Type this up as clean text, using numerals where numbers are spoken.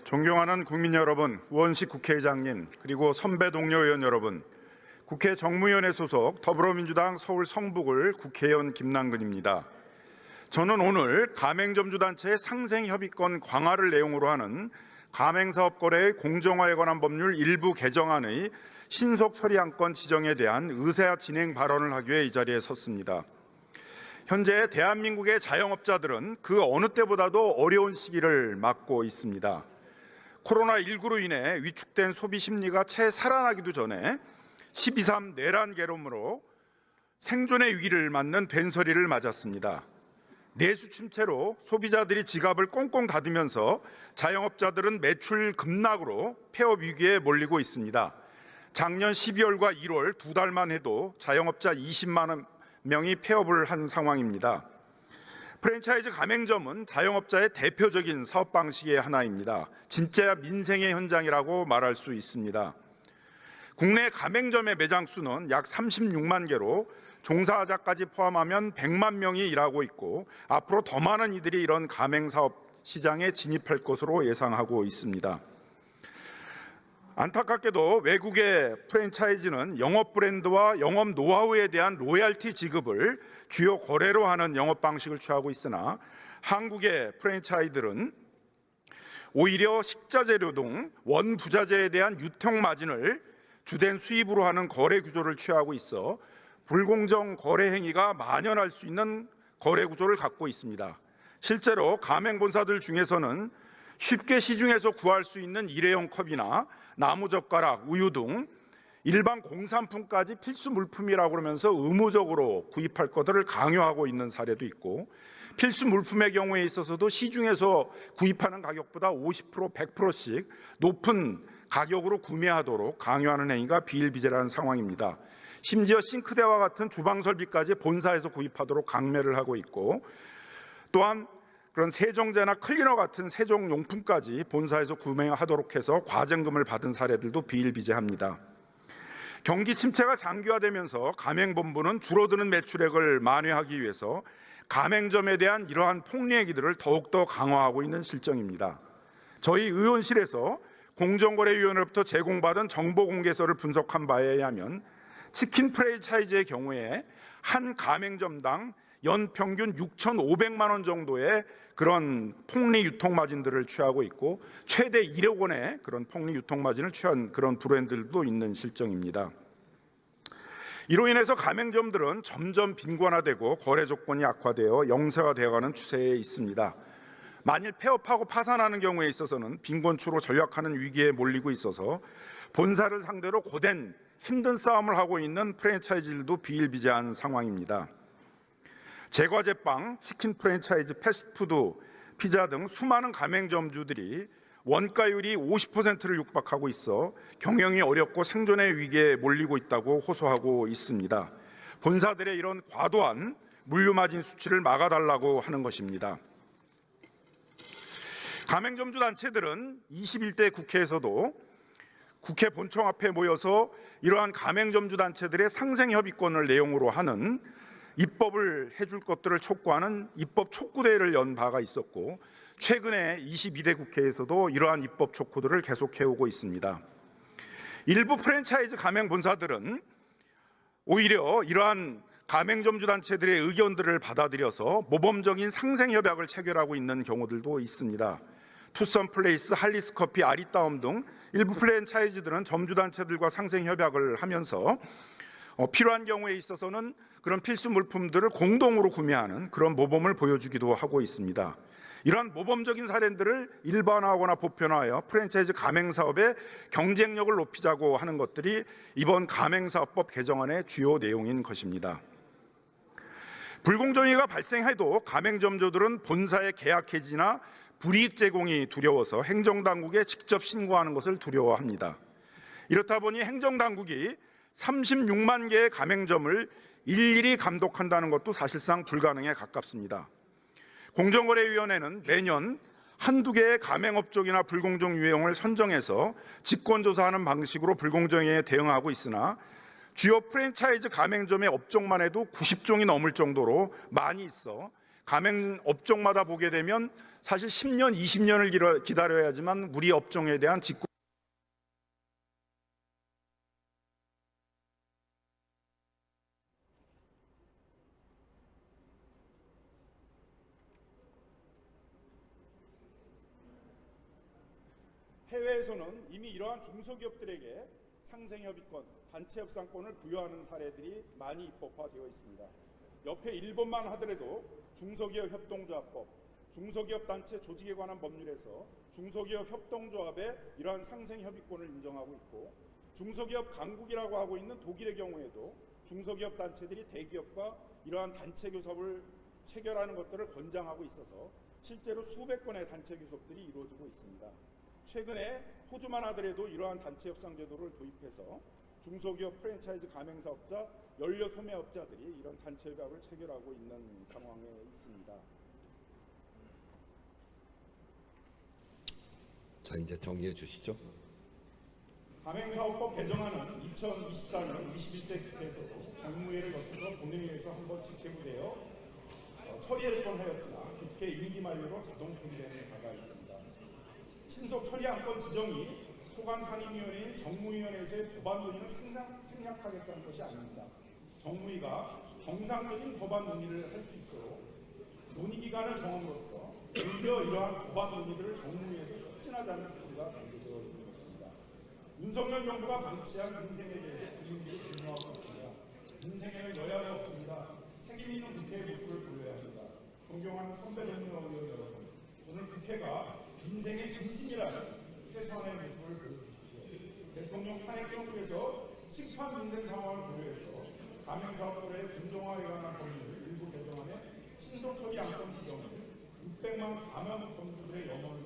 존경하는 국민 여러분, 우원식 국회의장님, 그리고 선배 동료 의원 여러분, 국회 정무위원회 소속 더불어민주당 서울 성북을 국회의원 김남근입니다. 저는 오늘 가맹점주단체의 상생협의권 강화를 내용으로 하는 가맹사업거래의 공정화에 관한 법률 일부 개정안의 신속 처리 안건 지정에 대한 의사 진행 발언을 하기 위해 이 자리에 섰습니다. 현재 대한민국의 자영업자들은 그 어느 때보다도 어려운 시기를 맞고 있습니다. 코로나19로 인해 위축된 소비 심리가 채 살아나기도 전에 12.3 내란 계엄으로 생존의 위기를 맞는 된서리를 맞았습니다. 내수 침체로 소비자들이 지갑을 꽁꽁 닫으면서 자영업자들은 매출 급락으로 폐업 위기에 몰리고 있습니다. 작년 12월과 1월 두 달만 해도 자영업자 20만 명이 폐업을 한 상황입니다. 프랜차이즈 가맹점은 자영업자의 대표적인 사업 방식의 하나입니다. 진짜 민생의 현장이라고 말할 수 있습니다. 국내 가맹점의 매장 수는 약 36만 개로 종사자까지 포함하면 100만 명이 일하고 있고 앞으로 더 많은 이들이 이런 가맹사업 시장에 진입할 것으로 예상하고 있습니다. 안타깝게도 외국의 프랜차이즈는 영업 브랜드와 영업 노하우에 대한 로열티 지급을 주요 거래로 하는 영업 방식을 취하고 있으나 한국의 프랜차이즈들은 오히려 식자재료 등 원부자재에 대한 유통 마진을 주된 수입으로 하는 거래 구조를 취하고 있어 불공정 거래 행위가 만연할 수 있는 거래 구조를 갖고 있습니다. 실제로 가맹본사들 중에서는 쉽게 시중에서 구할 수 있는 일회용 컵이나 나무젓가락, 우유 등 일반 공산품까지 필수 물품이라고 그러면서 의무적으로 구입할 것들을 강요하고 있는 사례도 있고 필수 물품의 경우에 있어서도 시중에서 구입하는 가격보다 50%, 100%씩 높은 가격으로 구매하도록 강요하는 행위가 비일비재라는 상황입니다. 심지어 싱크대와 같은 주방 설비까지 본사에서 구입하도록 강매를 하고 있고 또한 그런 세정제나 클리너 같은 세정용품까지 본사에서 구매하도록 해서 과징금을 받은 사례들도 비일비재합니다. 경기 침체가 장기화되면서 가맹본부는 줄어드는 매출액을 만회하기 위해서 가맹점에 대한 이러한 폭리 행위들을 더욱더 강화하고 있는 실정입니다. 저희 의원실에서 공정거래위원회로부터 제공받은 정보공개서를 분석한 바에 의하면 치킨 프랜차이즈의 경우에 한 가맹점당 연 평균 6,500만 원 정도의 그런 폭리 유통 마진들을 취하고 있고 최대 1억 원의 그런 폭리 유통 마진을 취한 그런 브랜드들도 있는 실정입니다. 이로 인해서 가맹점들은 점점 빈곤화되고 거래 조건이 악화되어 영세화되어가는 추세에 있습니다. 만일 폐업하고 파산하는 경우에 있어서는 빈곤추로 전락하는 위기에 몰리고 있어서 본사를 상대로 고된 힘든 싸움을 하고 있는 프랜차이즈들도 비일비재한 상황입니다. 제과제빵, 치킨 프랜차이즈, 패스트푸드, 피자 등 수많은 가맹점주들이 원가율이 50%를 육박하고 있어 경영이 어렵고 생존의 위기에 몰리고 있다고 호소하고 있습니다. 본사들의 이런 과도한 물류마진 수치를 막아달라고 하는 것입니다. 가맹점주 단체들은 21대 국회에서도 국회 본청 앞에 모여서 이러한 가맹점주 단체들의 상생협의권을 내용으로 하는 입법을 해줄 것들을 촉구하는 입법 촉구대회를 연 바가 있었고 최근에 22대 국회에서도 이러한 입법 촉구들을 계속해오고 있습니다. 일부 프랜차이즈 가맹 본사들은 오히려 이러한 가맹점주 단체들의 의견들을 받아들여서 모범적인 상생협약을 체결하고 있는 경우들도 있습니다. 투썸플레이스, 할리스커피, 아리따움 등 일부 프랜차이즈들은 점주단체들과 상생협약을 하면서 필요한 경우에 있어서는 그런 필수 물품들을 공동으로 구매하는 그런 모범을 보여주기도 하고 있습니다. 이러한 모범적인 사례들을 일반화하거나 보편화하여 프랜차이즈 가맹사업의 경쟁력을 높이자고 하는 것들이 이번 가맹사업법 개정안의 주요 내용인 것입니다. 불공정위가 발생해도 가맹점주들은 본사의 계약 해지나 불이익 제공이 두려워서 행정당국에 직접 신고하는 것을 두려워합니다. 이렇다 보니 행정당국이 36만 개의 가맹점을 일일이 감독한다는 것도 사실상 불가능에 가깝습니다. 공정거래위원회는 매년 한두 개의 가맹업종이나 불공정 유형을 선정해서 직권조사하는 방식으로 불공정에 대응하고 있으나 주요 프랜차이즈 가맹점의 업종만 해도 90종이 넘을 정도로 많이 있어 가맹 업종마다 보게 되면 사실 10년, 20년을 기다려야지만 우리 업종에 대한 직구 해외에서는 이미 이러한 중소기업들에게 상생협의권, 단체협상권을 부여하는 사례들이 많이 입법화되어 있습니다. 옆에 일본만 하더라도 중소기업협동조합법, 중소기업단체 조직에 관한 법률에서 중소기업협동조합의 이러한 상생협의권을 인정하고 있고, 중소기업 강국이라고 하고 있는 독일의 경우에도 중소기업단체들이 대기업과 이러한 단체교섭을 체결하는 것들을 권장하고 있어서 실제로 수백 건의 단체교섭들이 이루어지고 있습니다. 최근에 호주만 하더라도 이러한 단체협상 제도를 도입해서 중소기업 프랜차이즈 가맹사업자, 연료소매업자들이 이런 단체협약을 체결하고 있는 상황에 있습니다. 자, 이제 정리해 주시죠. 가맹사업법 개정안은 2024년 21대 국회에서도 정무회를 거쳐서 본회의에서 한번 직회부되어 처리될 뻔하였으나 국회 임기 만료로 자동 통과되는 바가 있습니다. 신속 처리 안건 지정이 소관상임위원회인 정무위원회에서의 법안 논의를 생략하겠다는 것이 아닙니다. 정무위가 정상적인 법안 논의를 할 수 있도록 논의 기간을 정함으로써 오히려 이러한 법안 논의들을 정무위에서 추진하자는 조치가 강조되어 있는 것입니다. 윤석열 정부가 방치한 민생에 대해서 국민들이 분노하고 있습니다. 민생에는 여야가 없습니다. 책임 있는 국회의 모습을 보여야 합니다. 존경하는 선배 정무위원 여러분, 오늘 국회가 민생의 진심이라는 최선의 모습을 보여주십시오. 대통령 탄핵 정부에서 식판 민생 상황을 고려해서 가맹사업들의 공정화에 관한 법률을 일부 개정안에 신속 처리 안건 지정을 600만 가맹 건주들의 영혼을